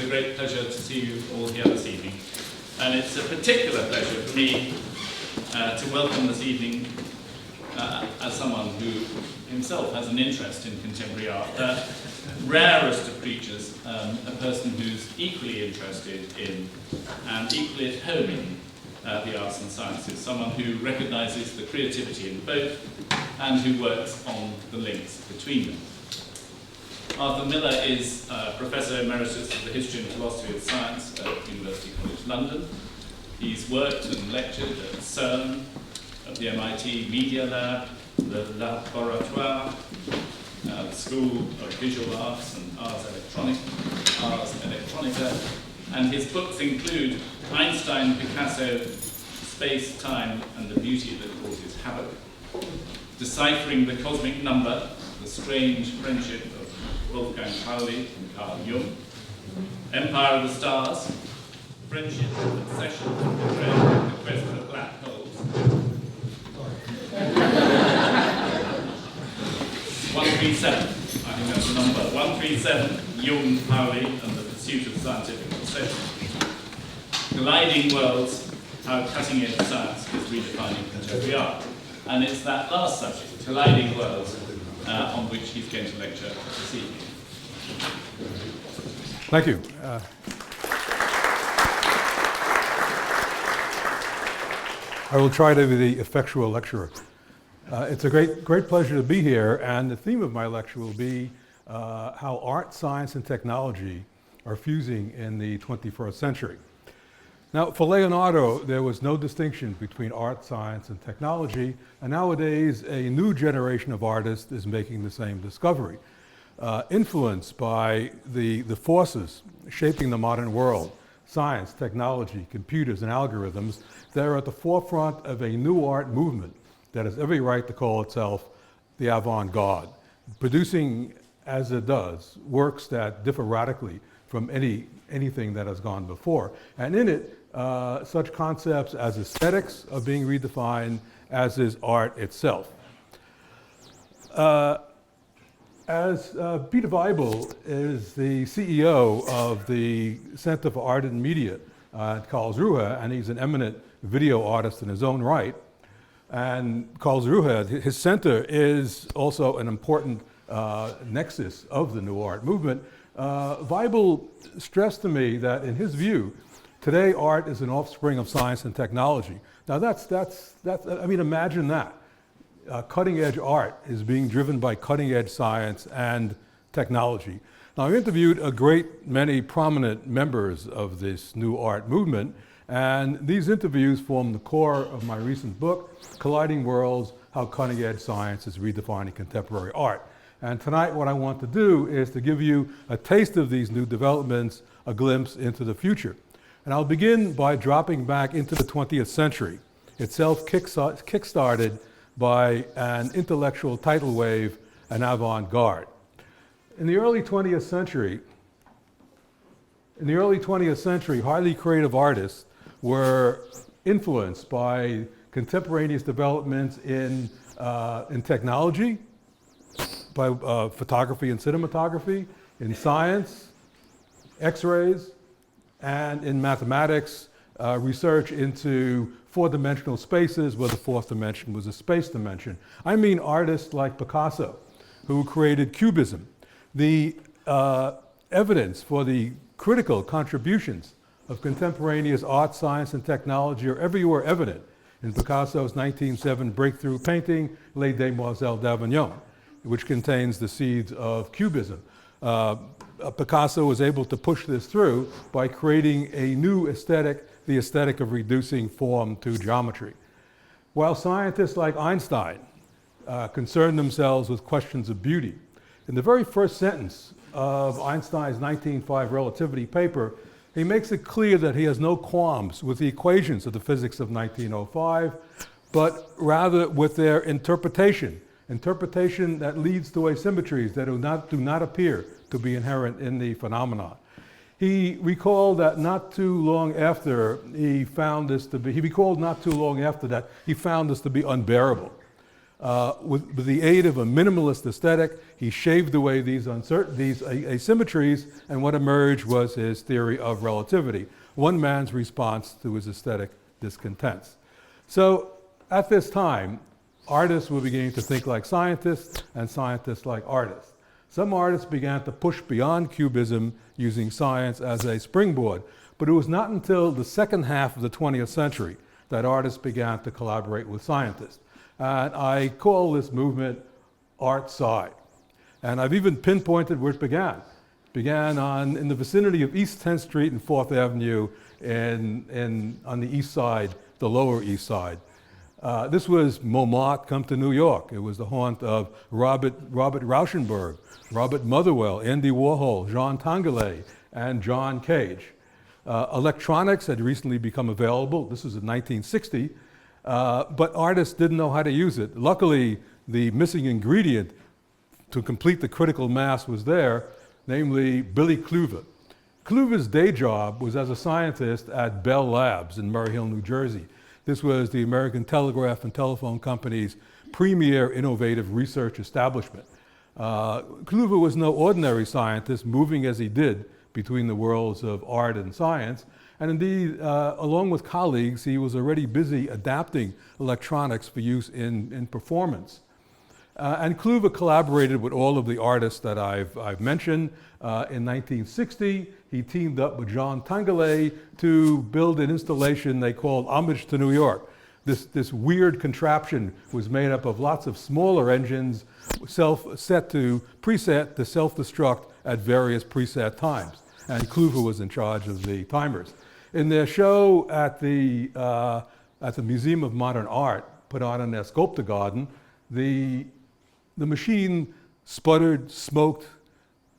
a great pleasure to see you all here this evening. And it's a particular pleasure for me to welcome this evening as someone who himself has an interest in contemporary art. Rarest of creatures, a person who's equally interested in and equally at home in the arts and sciences, someone who recognises the creativity in both and who works on the links between them. Arthur Miller is Professor Emeritus of the History and Philosophy of Science at University College London. He's worked and lectured at CERN, at the MIT Media Lab, the Laboratoire, the School of Visual Arts and Ars Electronica, and his books include Einstein, Picasso, Space, Time, and the Beauty that Causes Havoc, Deciphering the Cosmic Number, The Strange Friendship of Wolfgang Pauli and Carl Jung, Empire of the Stars, Friendship, Obsession, and the Quest for Black Holes. 137, I think that's the number. 137, Jung, Pauli, and the Pursuit of Scientific Obsession. Colliding Worlds, How Cutting-Edge Science is Redefining Contemporary Art. And it's that last subject, Colliding Worlds, on which he's going to lecture this evening. Thank you. I will try to be the effectual lecturer. It's a great pleasure to be here, and the theme of my lecture will be how art, science, and technology are fusing in the 21st century. Now, for Leonardo, there was no distinction between art, science, and technology, and nowadays a new generation of artists is making the same discovery. Influenced by the forces shaping the modern world, science, technology, computers, and algorithms, they're at the forefront of a new art movement that has every right to call itself the avant-garde, producing, as it does, works that differ radically from anything that has gone before. And in it, such concepts as aesthetics are being redefined, as is art itself. As Peter Weibel is the CEO of the Center for Art and Media at Karlsruhe, and he's an eminent video artist in his own right. And Karlsruhe, his center, is also an important nexus of the new art movement. Weibel stressed to me that in his view, today art is an offspring of science and technology. Now I mean, imagine that. Cutting-edge art is being driven by cutting-edge science and technology. Now, I've interviewed a great many prominent members of this new art movement, and these interviews form the core of my recent book, Colliding Worlds, How Cutting-Edge Science is Redefining Contemporary Art. And tonight what I want to do is to give you a taste of these new developments, a glimpse into the future. And I'll begin by dropping back into the 20th century, itself kick-started by an intellectual tidal wave, an avant-garde. In the early 20th century, highly creative artists were influenced by contemporaneous developments in technology, by photography and cinematography, in science, X-rays, and in mathematics, research into four-dimensional spaces where the fourth dimension was a space dimension. I mean artists like Picasso, who created Cubism. The evidence for the critical contributions of contemporaneous art, science, and technology are everywhere evident in Picasso's 1907 breakthrough painting, Les Demoiselles d'Avignon, which contains the seeds of Cubism. Picasso was able to push this through by creating a new aesthetic, the aesthetic of reducing form to geometry. While scientists like Einstein concerned themselves with questions of beauty, in the very first sentence of Einstein's 1905 relativity paper, he makes it clear that he has no qualms with the equations of the physics of 1905, but rather with their interpretation that leads to asymmetries that do not appear to be inherent in the phenomenon. He recalled that not too long after he found this to be unbearable. With the aid of a minimalist aesthetic, he shaved away these asymmetries, and what emerged was his theory of relativity, one man's response to his aesthetic discontents. So at this time, artists were beginning to think like scientists and scientists like artists. Some artists began to push beyond cubism using science as a springboard, but it was not until the second half of the 20th century that artists began to collaborate with scientists. And I call this movement artsci. And I've even pinpointed where it began. It began in the vicinity of East 10th Street and 4th Avenue on the east side, the Lower East Side. This was Montmartre come to New York. It was the haunt of Robert Rauschenberg, Robert Motherwell, Andy Warhol, Jean Tinguely, and John Cage. Electronics had recently become available. This was in 1960, but artists didn't know how to use it. Luckily, the missing ingredient to complete the critical mass was there, namely Billy Kluver. Kluver's day job was as a scientist at Bell Labs in Murray Hill, New Jersey. This was the American Telegraph and Telephone Company's premier innovative research establishment. Kluver was no ordinary scientist, moving as he did between the worlds of art and science. And indeed, along with colleagues, he was already busy adapting electronics for use in performance. And Kluver collaborated with all of the artists that I've mentioned. In 1960, he teamed up with Jean Tinguely to build an installation they called Homage to New York. This weird contraption was made up of lots of smaller engines set to preset to self-destruct at various preset times. And Kluver was in charge of the timers. In their show at the Museum of Modern Art, put on in their sculptor garden, the machine sputtered, smoked,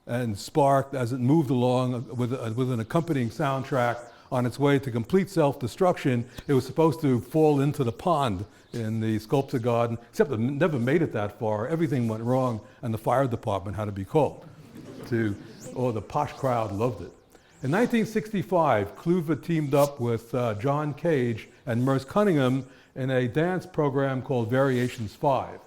and sparked as it moved along with an accompanying soundtrack on its way to complete self-destruction. It was supposed to fall into the pond in the sculptor garden, except it never made it that far. Everything went wrong, and the fire department had to be called. The posh crowd loved it. In 1965, Kluver teamed up with John Cage and Merce Cunningham in a dance program called Variations 5.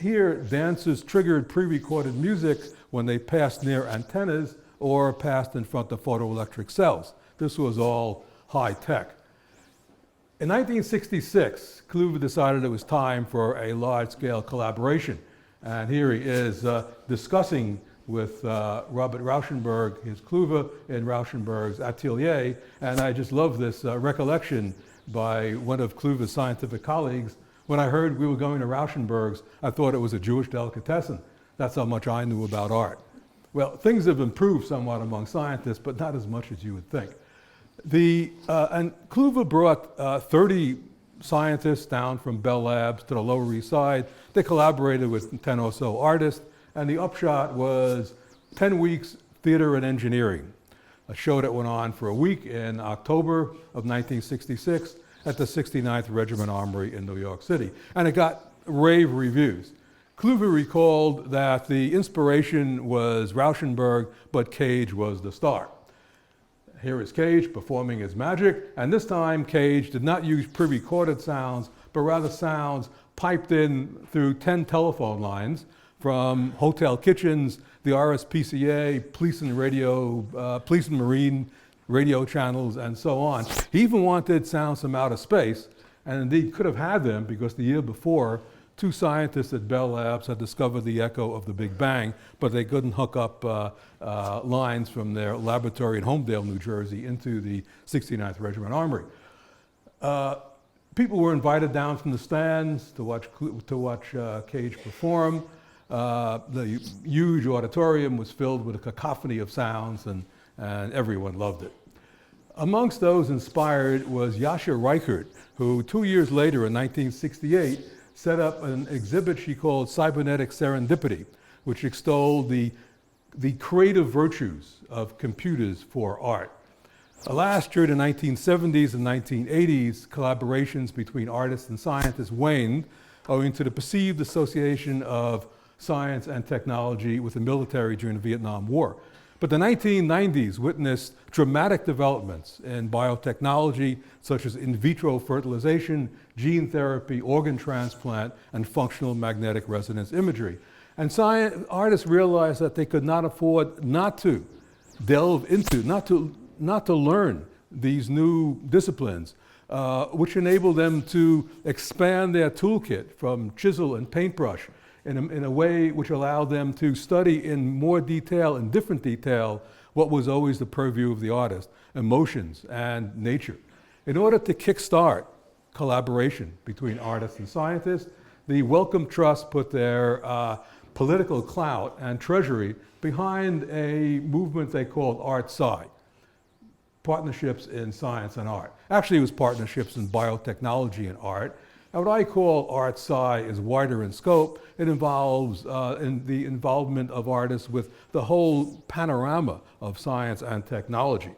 Here, dancers triggered pre-recorded music when they passed near antennas or passed in front of photoelectric cells. This was all high tech. In 1966, Kluver decided it was time for a large-scale collaboration. And here he is discussing with Robert Rauschenberg, his Kluver, in Rauschenberg's atelier. And I just love this recollection by one of Kluver's scientific colleagues. When I heard we were going to Rauschenberg's, I thought it was a Jewish delicatessen. That's how much I knew about art. Well, things have improved somewhat among scientists, but not as much as you would think. And Kluver brought 30 scientists down from Bell Labs to the Lower East Side. They collaborated with 10 or so artists, and the upshot was 10 weeks theater and engineering, a show that went on for a week in October of 1966 at the 69th Regiment Armory in New York City. And it got rave reviews. Kluver recalled that the inspiration was Rauschenberg, but Cage was the star. Here is Cage performing his magic, and this time Cage did not use pre-recorded sounds, but rather sounds piped in through 10 telephone lines from hotel kitchens, the RSPCA, police and marine radio channels, and so on. He even wanted sounds from outer space, and indeed could have had them because the year before, 2 scientists at Bell Labs had discovered the echo of the Big Bang, but they couldn't hook up lines from their laboratory in Homedale, New Jersey, into the 69th Regiment Armory. People were invited down from the stands to watch Cage perform. The huge auditorium was filled with a cacophony of sounds, and everyone loved it. Amongst those inspired was Jascha Reichert, who 2 years later, in 1968, set up an exhibit she called Cybernetic Serendipity, which extolled the creative virtues of computers for art. Last year, the 1970s and 1980s, collaborations between artists and scientists waned owing to the perceived association of science and technology with the military during the Vietnam War. But the 1990s witnessed dramatic developments in biotechnology, such as in vitro fertilization, gene therapy, organ transplant, and functional magnetic resonance imagery. And artists realized that they could not afford not to delve into, not to learn these new disciplines, which enabled them to expand their toolkit from chisel and paintbrush in a way which allowed them to study in more detail, in different detail, what was always the purview of the artist, emotions and nature. In order to kickstart collaboration between artists and scientists, the Wellcome Trust put their political clout and treasury behind a movement they called artsci, partnerships in science and art. Actually, it was partnerships in biotechnology and art. And what I call artsci is wider in scope. It involves in the involvement of artists with the whole panorama of science and technology.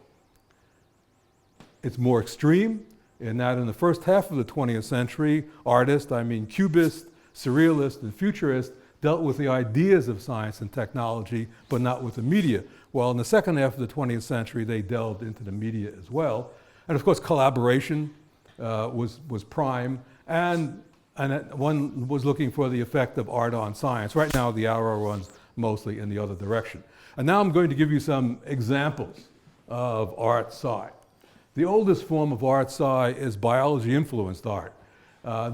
It's more extreme in that in the first half of the 20th century, artists, I mean cubists, surrealists, and futurists, dealt with the ideas of science and technology, but not with the media. While in the second half of the 20th century, they delved into the media as well. And of course, collaboration was prime, and one was looking for the effect of art on science. Right now, the arrow runs mostly in the other direction. And now I'm going to give you some examples of artsci. The oldest form of artsci is biology-influenced art.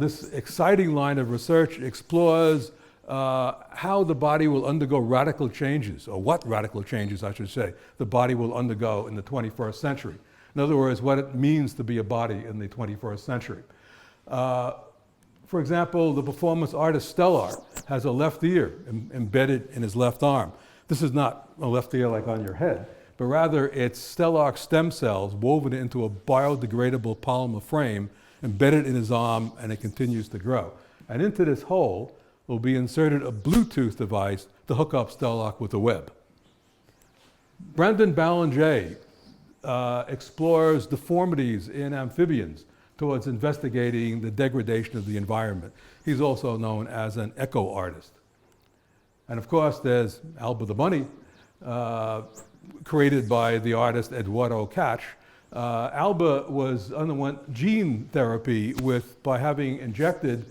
This exciting line of research explores how the body will undergo radical changes, or what radical changes, I should say, the body will undergo in the 21st century. In other words, what it means to be a body in the 21st century. For example, the performance artist Stellar has a left ear embedded in his left arm. This is not a left ear like on your head, but rather it's stellar stem cells woven into a biodegradable polymer frame embedded in his arm, and it continues to grow. And into this hole will be inserted a Bluetooth device to hook up Stellar with a web. Brendan Ballinger explores deformities in amphibians towards investigating the degradation of the environment. He's also known as an eco artist. And of course, there's Alba the Bunny, created by the artist Eduardo Catch. Alba underwent gene therapy by having injected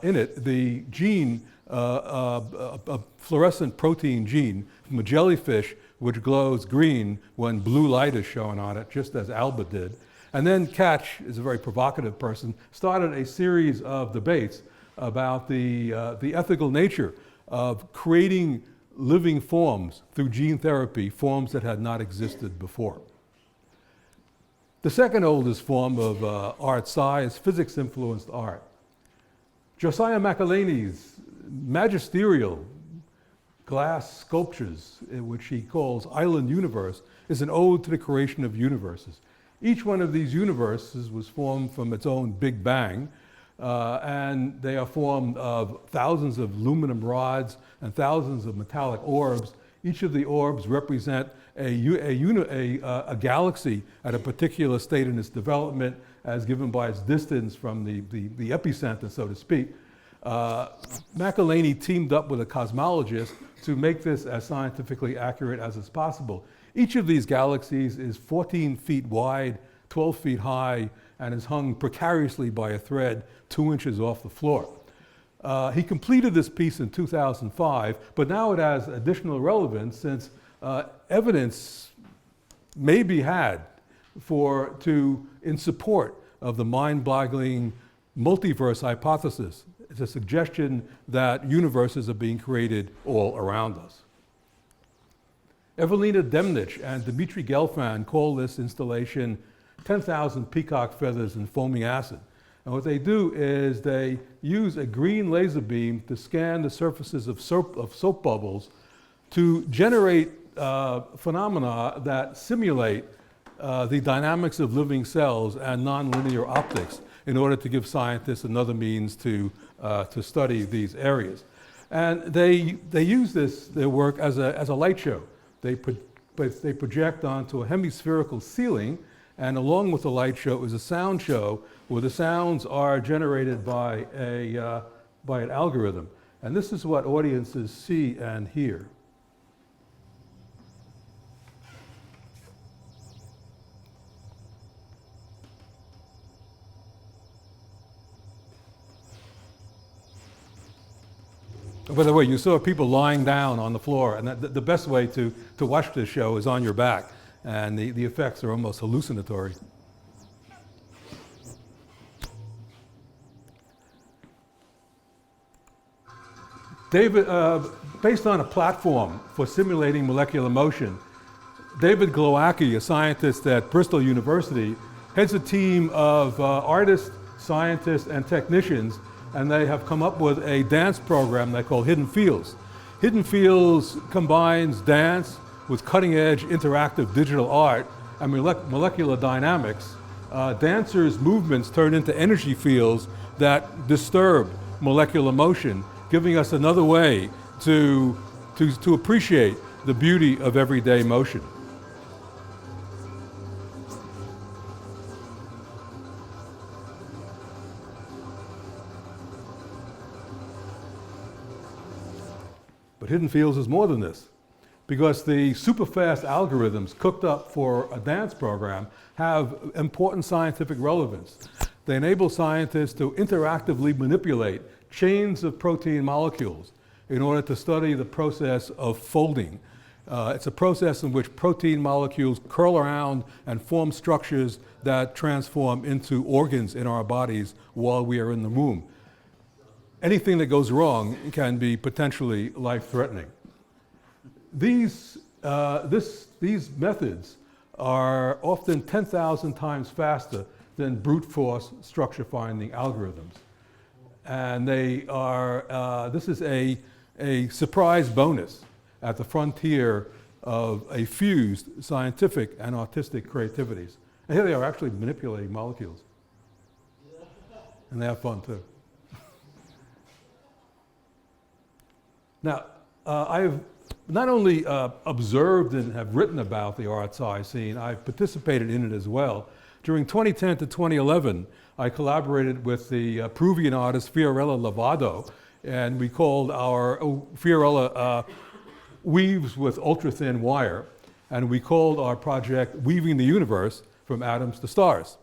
in it the gene, a fluorescent protein gene from a jellyfish which glows green when blue light is shown on it, just as Alba did. And then Catch is a very provocative person, started a series of debates about the ethical nature of creating living forms through gene therapy, forms that had not existed before. The second oldest form of artsci is physics-influenced art. Josiah McElhaney's magisterial glass sculptures, which he calls Island Universe, is an ode to the creation of universes. Each one of these universes was formed from its own Big Bang, and they are formed of thousands of aluminum rods and thousands of metallic orbs. Each of the orbs represent a galaxy at a particular state in its development, as given by its distance from the epicenter, so to speak. McElhaney teamed up with a cosmologist to make this as scientifically accurate as is possible. Each of these galaxies is 14 feet wide, 12 feet high, and is hung precariously by a thread 2 inches off the floor. He completed this piece in 2005, but now it has additional relevance since evidence may be had in support of the mind-boggling multiverse hypothesis. It's a suggestion that universes are being created all around us. Evelina Demnich and Dmitry Gelfand call this installation 10,000 peacock feathers and foaming acid. And what they do is they use a green laser beam to scan the surfaces of soap bubbles to generate phenomena that simulate the dynamics of living cells and nonlinear optics in order to give scientists another means to study these areas. And they use their work as a light show. They project onto a hemispherical ceiling, and along with the light show is a sound show where the sounds are generated by an algorithm. And this is what audiences see and hear. By the way, you saw people lying down on the floor, and the best way to watch this show is on your back, and the effects are almost hallucinatory. David, based on a platform for simulating molecular motion, David Glowacki, a scientist at Bristol University, heads a team of artists, scientists, and technicians, and they have come up with a dance program they call Hidden Fields. Hidden Fields combines dance with cutting-edge interactive digital art and molecular dynamics. Dancers' movements turn into energy fields that disturb molecular motion, giving us another way to appreciate the beauty of everyday motion. But Hidden Fields is more than this, because the super fast algorithms cooked up for a dance program have important scientific relevance. They enable scientists to interactively manipulate chains of protein molecules in order to study the process of folding. It's a process in which protein molecules curl around and form structures that transform into organs in our bodies while we are in the womb. Anything that goes wrong can be potentially life-threatening. These methods are often 10,000 times faster than brute force structure finding algorithms. And this is a surprise bonus at the frontier of a fused scientific and artistic creativities. And here they are actually manipulating molecules. And they have fun too. Now, I've not only observed and have written about the artsci scene, I've participated in it as well. During 2010 to 2011, I collaborated with the Peruvian artist Fiorella Lavado, and we called Fiorella weaves with ultra-thin wire, and we called our project Weaving the Universe from Atoms to Stars.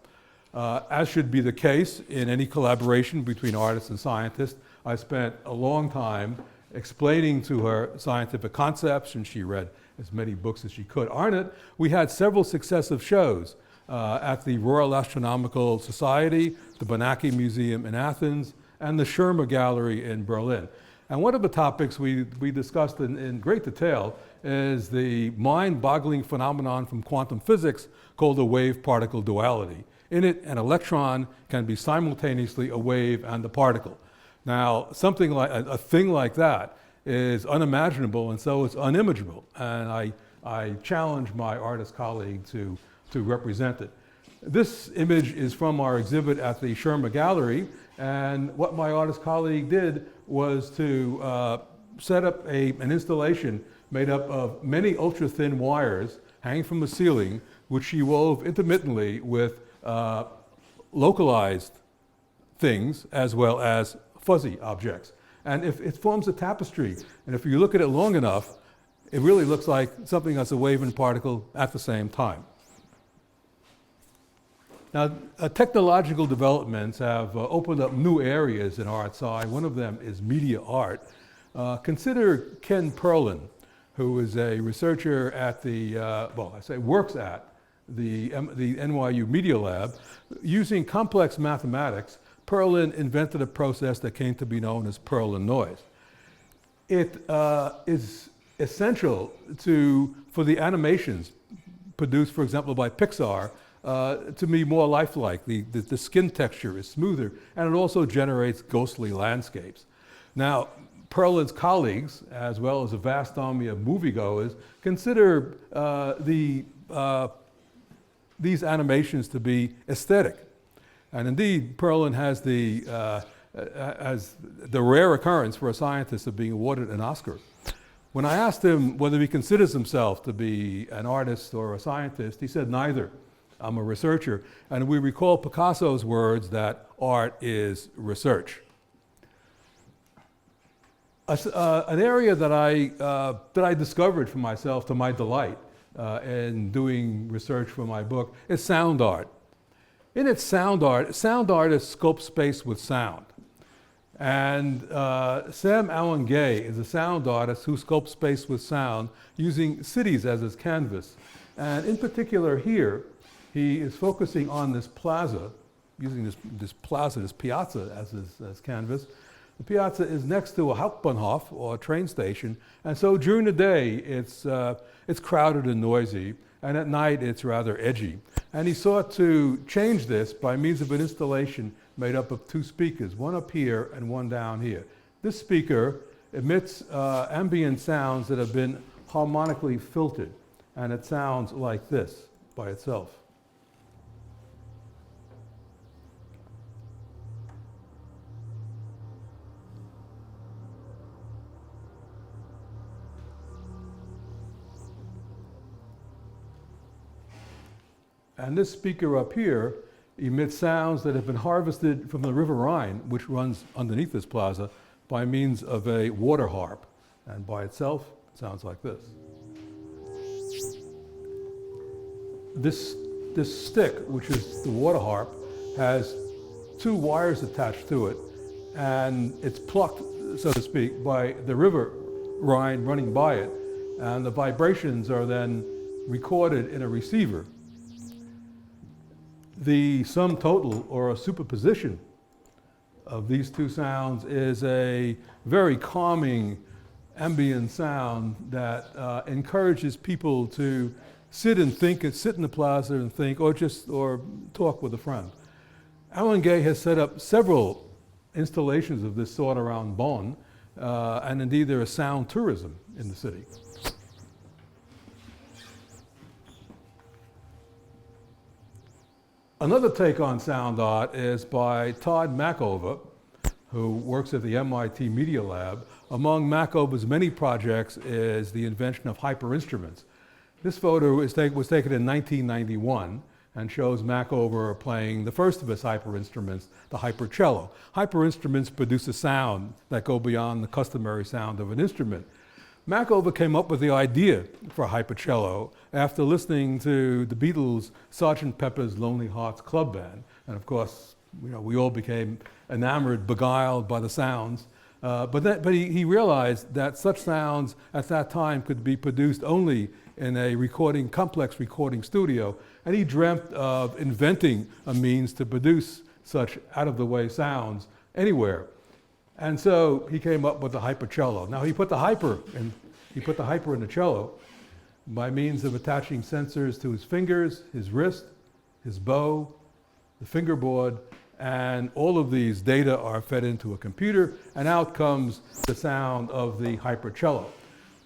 As should be the case in any collaboration between artists and scientists, I spent a long time explaining to her scientific concepts, and she read as many books as she could on it. We had several successive shows at the Royal Astronomical Society, the Benaki Museum in Athens, and the Schirmer Gallery in Berlin. And one of the topics we discussed in great detail is the mind-boggling phenomenon from quantum physics called the wave-particle duality. In it, an electron can be simultaneously a wave and a particle. Now, something like a thing like that is unimaginable, and so it's unimaginable. And I challenge my artist colleague to represent it. This image is from our exhibit at the Schirmer Gallery, and what my artist colleague did was to set up an installation made up of many ultra-thin wires hanging from the ceiling, which she wove intermittently with localized things as well as fuzzy objects. And if it forms a tapestry, and if you look at it long enough, it really looks like something that's a wave and particle at the same time. Now, technological developments have opened up new areas in artsci. One of them is media art. Consider Ken Perlin, who is a researcher at works at the NYU Media Lab. Using complex mathematics, Perlin invented a process that came to be known as Perlin noise. It is essential for the animations produced, for example, by Pixar, to be more lifelike. The skin texture is smoother, and it also generates ghostly landscapes. Now, Perlin's colleagues, as well as a vast army of moviegoers, consider these animations to be aesthetic. And indeed, Perlin has the rare occurrence for a scientist of being awarded an Oscar. When I asked him whether he considers himself to be an artist or a scientist, he said neither. I'm a researcher. And we recall Picasso's words that art is research. An area that I discovered for myself to my delight in doing research for my book is sound art. In its sound art is sculpt space with sound. And Sam Allen Gay is a sound artist who sculpts space with sound using cities as his canvas. And in particular here, he is focusing on this plaza, using this piazza as his canvas. The piazza is next to a Hauptbahnhof, or a train station, and so during the day it's crowded and noisy, and at night it's rather edgy. And he sought to change this by means of an installation made up of two speakers, one up here and one down here. This speaker emits ambient sounds that have been harmonically filtered, and it sounds like this by itself. And this speaker up here emits sounds that have been harvested from the River Rhine, which runs underneath this plaza, by means of a water harp. And by itself, it sounds like this. This stick, which is the water harp, has two wires attached to it, and it's plucked, so to speak, by the River Rhine running by it, and the vibrations are then recorded in a receiver. The sum total, or a superposition, of these two sounds is a very calming ambient sound that encourages people to sit and think, and sit in the plaza and think, or talk with a friend. Allen Gay has set up several installations of this sort around Bonn, and indeed there is sound tourism in the city. Another take on sound art is by Todd Mackover, who works at the MIT Media Lab. Among Mackover's many projects is the invention of hyperinstruments. This photo was taken in 1991 and shows Mackover playing the first of his hyperinstruments, the hypercello. Hyperinstruments produce a sound that go beyond the customary sound of an instrument. Mackover came up with the idea for hypercello after listening to the Beatles' Sgt. Pepper's Lonely Hearts Club Band. And of course, we all became enamored, beguiled by the sounds. But he realized that such sounds at that time could be produced only in a complex recording studio. And he dreamt of inventing a means to produce such out-of-the-way sounds anywhere. And so he came up with the hypercello. Now he put the hyper in the cello by means of attaching sensors to his fingers, his wrist, his bow, the fingerboard, and all of these data are fed into a computer, and out comes the sound of the hypercello.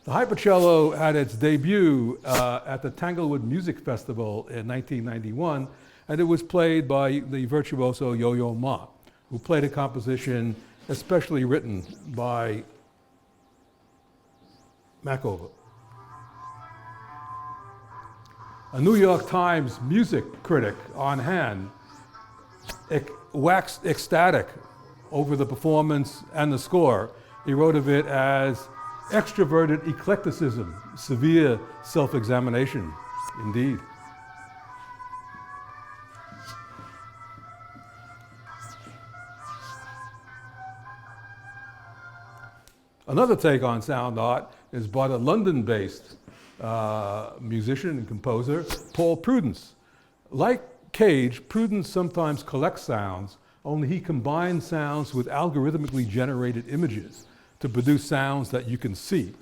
The hypercello had its debut at the Tanglewood Music Festival in 1991, and it was played by the virtuoso Yo-Yo Ma, who played a composition especially written by Mackover. A New York Times music critic on hand waxed ecstatic over the performance and the score. He wrote of it as extroverted eclecticism, severe self-examination, indeed. Another take on sound art is by the London-based musician and composer, Paul Prudence. Like Cage, Prudence sometimes collects sounds, only he combines sounds with algorithmically generated images to produce sounds that you can see.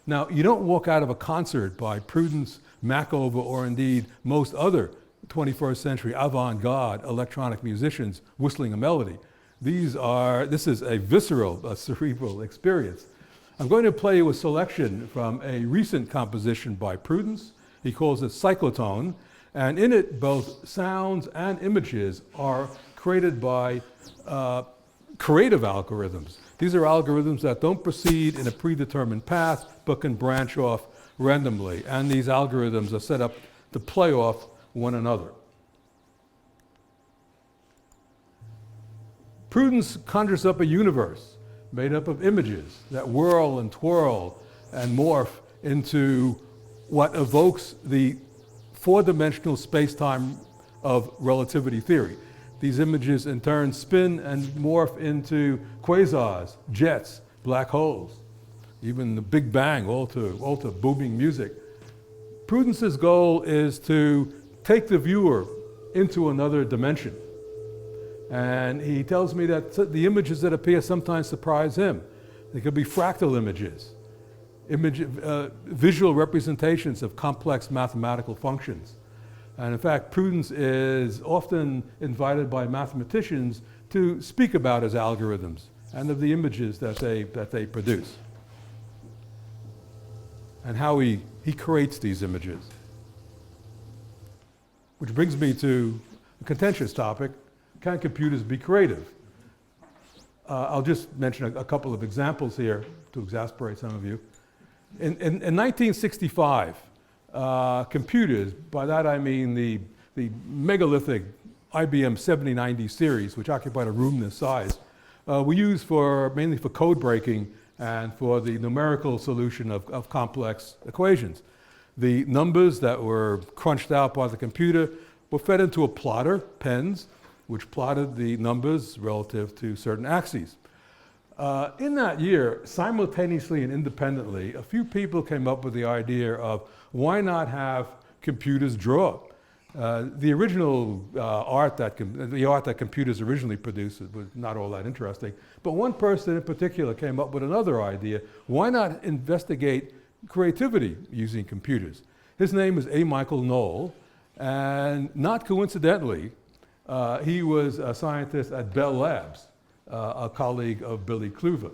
Now, you don't walk out of a concert by Prudence, Mackover, or indeed most other 21st century avant-garde electronic musicians whistling a melody. This is a visceral, cerebral experience. I'm going to play you a selection from a recent composition by Prudence. He calls it Cyclotone, and in it both sounds and images are created by creative algorithms. These are algorithms that don't proceed in a predetermined path, but can branch off randomly, and these algorithms are set up to play off one another. Prudence conjures up a universe made up of images that whirl and twirl and morph into what evokes the four-dimensional space-time of relativity theory. These images in turn spin and morph into quasars, jets, black holes, even the Big Bang, all to booming music. Prudence's goal is to take the viewer into another dimension. And he tells me that the images that appear sometimes surprise him. They could be fractal images, visual representations of complex mathematical functions. And in fact, Prudence is often invited by mathematicians to speak about his algorithms and of the images that they produce, and how he creates these images. Which brings me to a contentious topic: can computers be creative? I'll just mention a couple of examples here to exasperate some of you. In 1965, computers, by that I mean the megalithic IBM 7090 series, which occupied a room this size, were used mainly for code breaking and for the numerical solution of complex equations. The numbers that were crunched out by the computer were fed into a plotter, pens, which plotted the numbers relative to certain axes. In that year, simultaneously and independently, a few people came up with the idea of why not have computers draw? The original art that computers originally produced was not all that interesting, but one person in particular came up with another idea: why not investigate creativity using computers? His name is A. Michael Knoll, and not coincidentally, he was a scientist at Bell Labs, a colleague of Billy Kluver.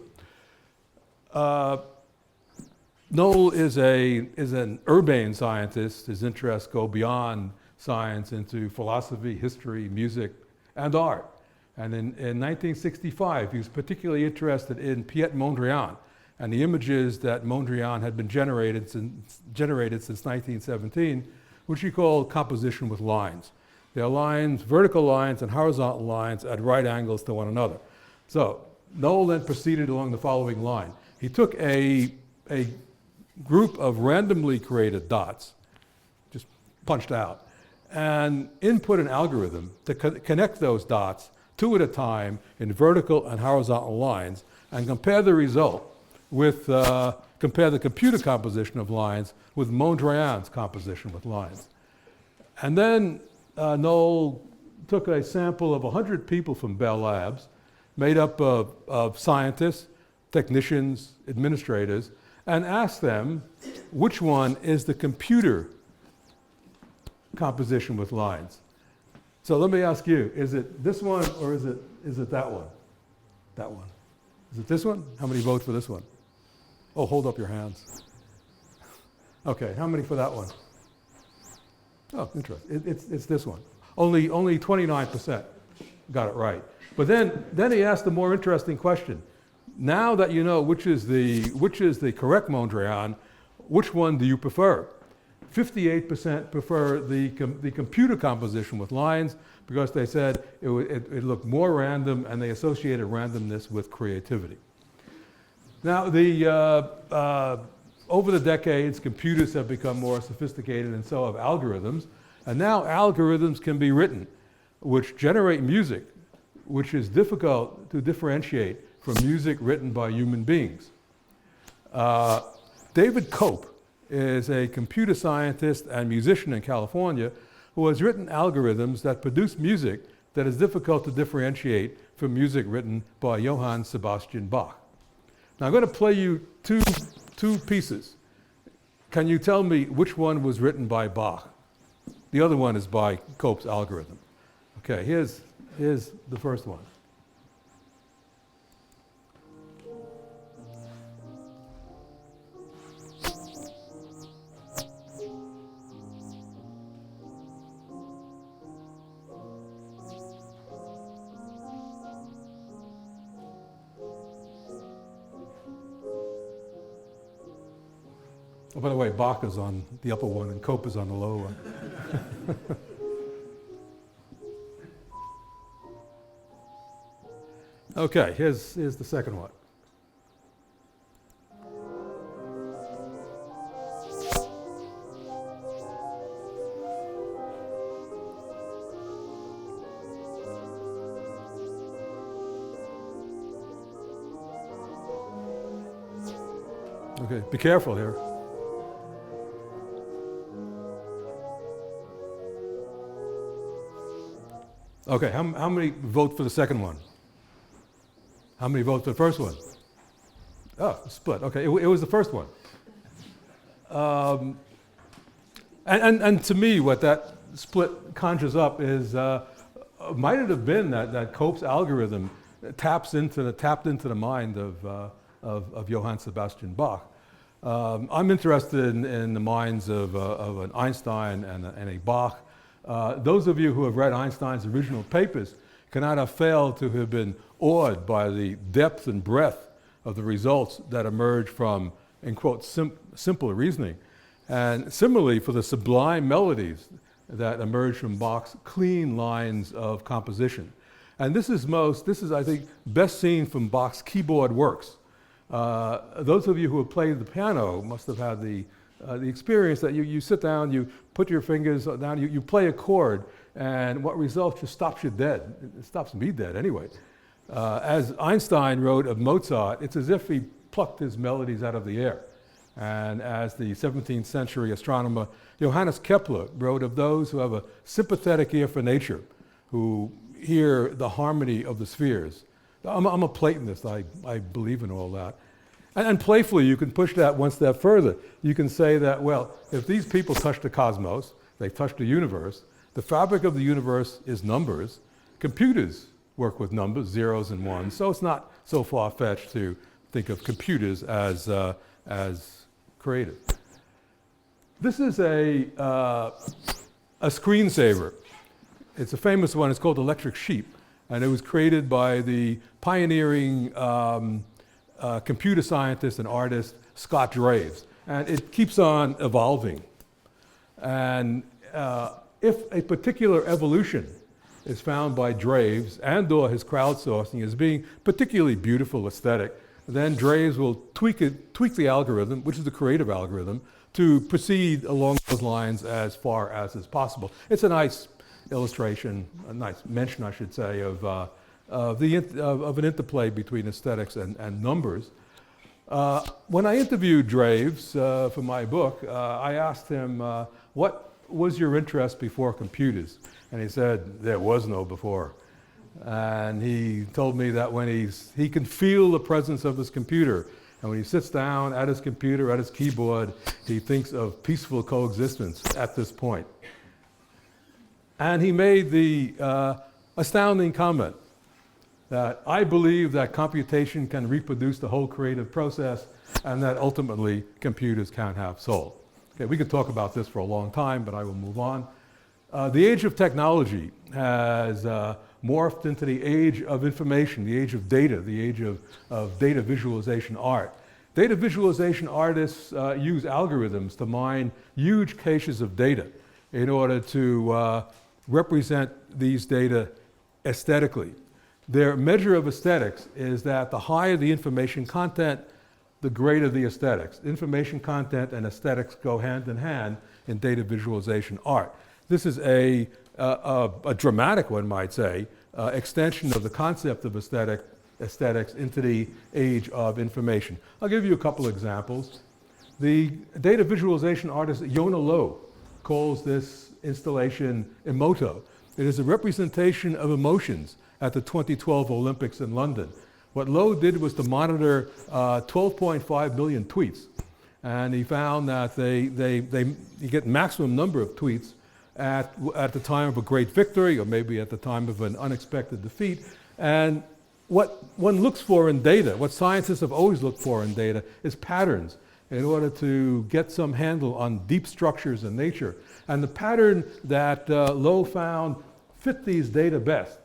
Knoll is an urbane scientist. His interests go beyond science into philosophy, history, music, and art. And in 1965, he was particularly interested in Piet Mondrian and the images that Mondrian had been generated since 1917, which he called composition with lines. They're lines, vertical lines and horizontal lines at right angles to one another. So Knoll then proceeded along the following line. He took a group of randomly created dots, just punched out, and input an algorithm to connect those dots two at a time in vertical and horizontal lines, and compare the result with, compare the computer composition of lines with Mondrian's composition with lines. And then Knoll took a sample of 100 people from Bell Labs, made up of scientists, technicians, administrators, and asked them which one is the computer composition with lines. So let me ask you, is it this one or is it that one? That one. Is it this one? How many vote for this one? Oh, hold up your hands. Okay, how many for that one? Oh, interesting. It's this one. Only 29% got it right. But then he asked a more interesting question. Now that you know which is the correct Mondrian, which one do you prefer? 58% prefer the computer composition with lines because they said it looked more random, and they associated randomness with creativity. Now, over the decades, computers have become more sophisticated, and so have algorithms. And now algorithms can be written which generate music, which is difficult to differentiate from music written by human beings. David Cope is a computer scientist and musician in California who has written algorithms that produce music that is difficult to differentiate from music written by Johann Sebastian Bach. Now I'm going to play you two pieces. Can you tell me which one was written by Bach? The other one is by Cope's algorithm. Okay, here's the first one. Oh, by the way, Bach is on the upper one and Cope is on the lower one. Okay, here's the second one. Okay, be careful here. Okay, how many vote for the second one? How many vote for the first one? Oh, split. Okay, it was the first one. And to me, what that split conjures up is, might it have been that Cope's algorithm tapped into the mind of Johann Sebastian Bach? I'm interested in the minds of an Einstein and a Bach. Those of you who have read Einstein's original papers cannot have failed to have been awed by the depth and breadth of the results that emerge from, in quote, simple reasoning. And similarly, for the sublime melodies that emerge from Bach's clean lines of composition. And this is, I think, best seen from Bach's keyboard works. Those of you who have played the piano must have had the experience that you sit down, you put your fingers down, you play a chord, and what results just stops you dead. It stops me dead anyway. As Einstein wrote of Mozart, it's as if he plucked his melodies out of the air. And as the 17th century astronomer Johannes Kepler wrote of those who have a sympathetic ear for nature, who hear the harmony of the spheres. I'm a Platonist, I believe in all that. And playfully, you can push that one step further. You can say that, well, if these people touch the cosmos, they touch the universe, the fabric of the universe is numbers. Computers work with numbers, zeros and ones, so it's not so far-fetched to think of computers as creative. This is a screensaver. It's a famous one. It's called Electric Sheep, and it was created by the pioneering computer scientist and artist Scott Draves, and it keeps on evolving. And if a particular evolution is found by Draves and/or his crowdsourcing as being particularly beautiful, aesthetic, then Draves will tweak the algorithm, which is the creative algorithm, to proceed along those lines as far as is possible. It's a nice illustration, a nice mention, I should say, of an interplay between aesthetics and numbers. When I interviewed Draves for my book, I asked him, what was your interest before computers? And he said, there was no before. And he told me that when he can feel the presence of this computer, and when he sits down at his computer, at his keyboard, he thinks of peaceful coexistence at this point. And he made the astounding comment that I believe that computation can reproduce the whole creative process, and that ultimately computers can't have soul. Okay, we could talk about this for a long time, but I will move on. The age of technology has morphed into the age of information, the age of data, the age of data visualization art. Data visualization artists use algorithms to mine huge caches of data in order to represent these data aesthetically. Their measure of aesthetics is that the higher the information content, the greater the aesthetics. Information content and aesthetics go hand in hand in data visualization art. This is a dramatic, one might say, extension of the concept of aesthetics into the age of information. I'll give you a couple examples. The data visualization artist Yona Lo calls this installation Emoto. It is a representation of emotions at the 2012 Olympics in London. What Lo did was to monitor 12.5 million tweets, and he found that you get maximum number of tweets at the time of a great victory, or maybe at the time of an unexpected defeat. And what one looks for in data, what scientists have always looked for in data, is patterns in order to get some handle on deep structures in nature. And the pattern that Lo found fit these data best,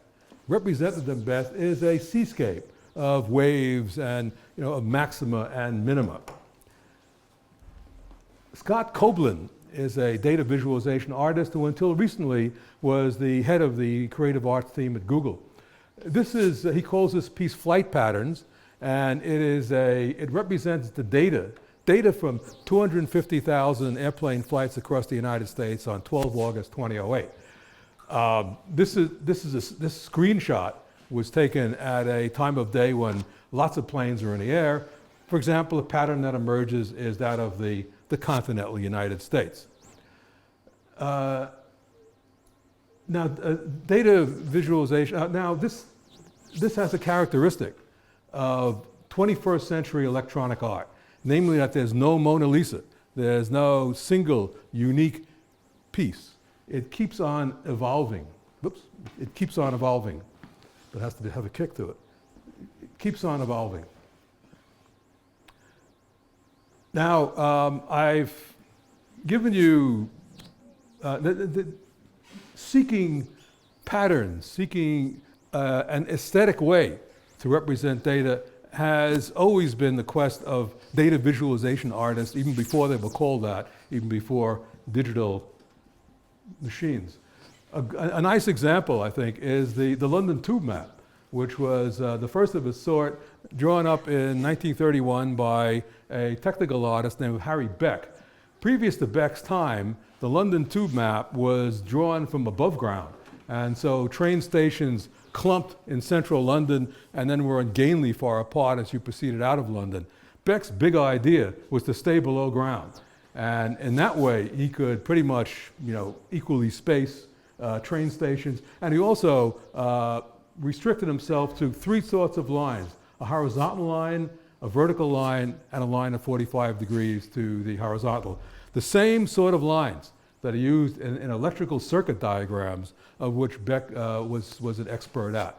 represented them best, is a seascape of waves and of maxima and minima. Scott Coblin is a data visualization artist who until recently was the head of the creative arts team at Google. This is, he calls this piece Flight Patterns, and it represents the data from 250,000 airplane flights across the United States on 12 August 2008. This screenshot was taken at a time of day when lots of planes are in the air. For example, a pattern that emerges is that of the continental United States. Data visualization, now this has a characteristic of 21st century electronic art, namely that there's no Mona Lisa, there's no single unique piece. It keeps on evolving. Whoops, it keeps on evolving. It has to have a kick to it. It keeps on evolving. Now, I've given you seeking patterns, seeking an aesthetic way to represent data has always been the quest of data visualization artists, even before they were called that, even before digital machines. A nice example, I think, is the London tube map, which was the first of its sort, drawn up in 1931 by a technical artist named Harry Beck. Previous to Beck's time, the London tube map was drawn from above ground. And so train stations clumped in central London and then were ungainly far apart as you proceeded out of London. Beck's big idea was to stay below ground. And in that way, he could pretty much, equally space train stations. And he also restricted himself to three sorts of lines: a horizontal line, a vertical line, and a line of 45 degrees to the horizontal. The same sort of lines that are used in electrical circuit diagrams, of which Beck was an expert at.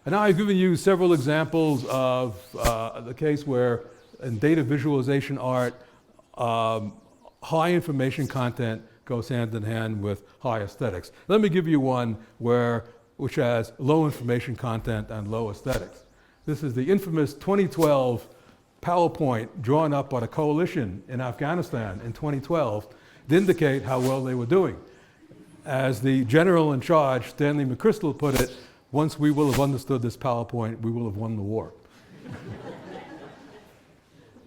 And now I've given you several examples of the case where in data visualization art, high information content goes hand in hand with high aesthetics. Let me give you one which has low information content and low aesthetics. This is the infamous 2012 PowerPoint drawn up by the coalition in Afghanistan in 2012 to indicate how well they were doing. As the general in charge, Stanley McChrystal, put it, once we will have understood this PowerPoint, we will have won the war.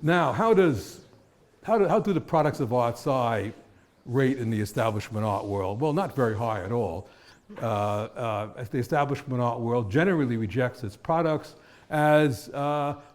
Now, how do the products of artsci rate in the establishment art world? Well, not very high at all. As the establishment art world generally rejects its products as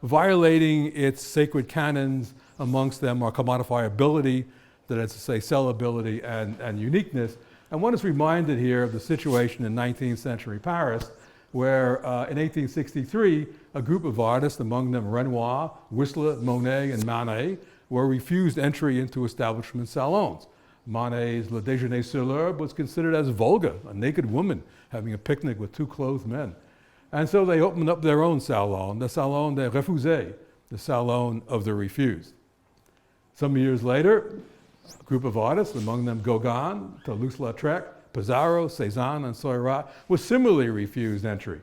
violating its sacred canons. Amongst them are commodifiability, that is to say sellability and uniqueness. And one is reminded here of the situation in 19th century Paris, where in 1863, a group of artists, among them Renoir, Whistler, Monet, and Manet, were refused entry into establishment salons. Monet's Le Déjeuner sur l'herbe was considered as vulgar, a naked woman having a picnic with two clothed men. And so they opened up their own salon, the Salon des Refusés, the Salon of the Refused. Some years later, a group of artists, among them Gauguin, Toulouse-Lautrec, Pissarro, Cézanne, and Seurat, was similarly refused entry.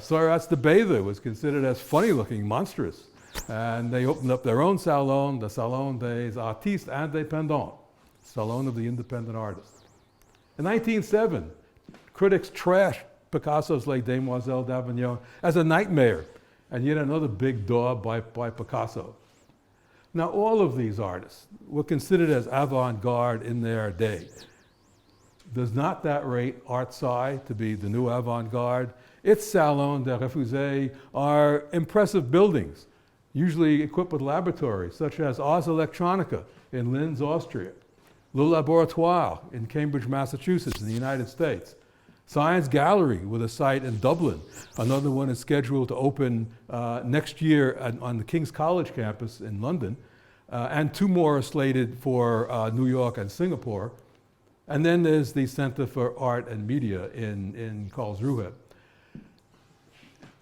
Seurat's The Bather was considered as funny-looking, monstrous, and they opened up their own salon, the Salon des Artistes Indépendants, Salon of the Independent Artists. In 1907, critics trashed Picasso's Les Demoiselles d'Avignon as a nightmare, and yet another big daub by Picasso. Now, all of these artists were considered as avant-garde in their day. Does not that rate artsci to be the new avant-garde? Its Salon des Refusés are impressive buildings, usually equipped with laboratories, such as Ars Electronica in Linz, Austria, Le Laboratoire in Cambridge, Massachusetts, in the United States, Science Gallery with a site in Dublin. Another one is scheduled to open next year on the King's College campus in London, and two more are slated for New York and Singapore. And then there's the Center for Art and Media in Karlsruhe.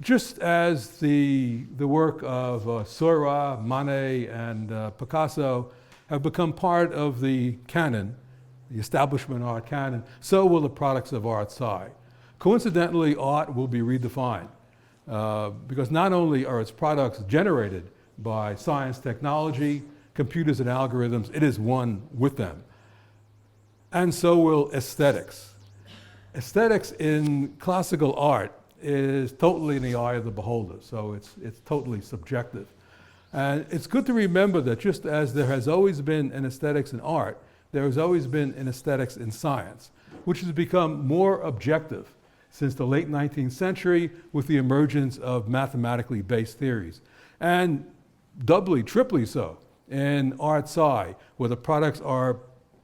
Just as the work of Seurat, Manet, and Picasso have become part of the canon, the establishment art canon, so will the products of artsci. Coincidentally, art will be redefined because not only are its products generated by science, technology, computers, and algorithms, it is one with them. And so will aesthetics. Aesthetics in classical art is totally in the eye of the beholder, so it's totally subjective. And it's good to remember that just as there has always been an aesthetics in art, there has always been an aesthetics in science, which has become more objective since the late 19th century with the emergence of mathematically based theories. And doubly, triply so in artsci, where the products are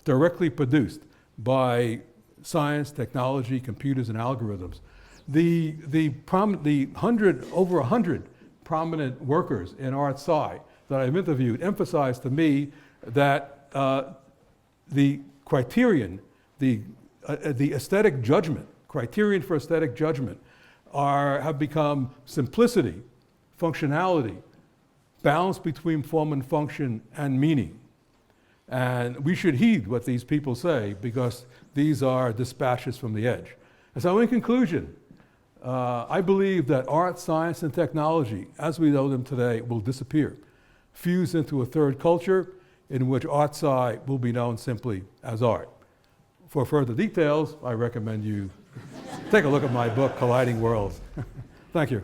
directly produced by science, technology, computers, and algorithms. Over 100 prominent workers in artsci that I've interviewed emphasize to me that the criterion, the aesthetic judgment, criterion for aesthetic judgment have become simplicity, functionality, balance between form and function, and meaning. And we should heed what these people say, because these are dispatches from the edge. And so in conclusion, I believe that art, science, and technology, as we know them today, will disappear, fuse into a third culture in which artsci will be known simply as art. For further details, I recommend you take a look at my book, Colliding Worlds. Thank you.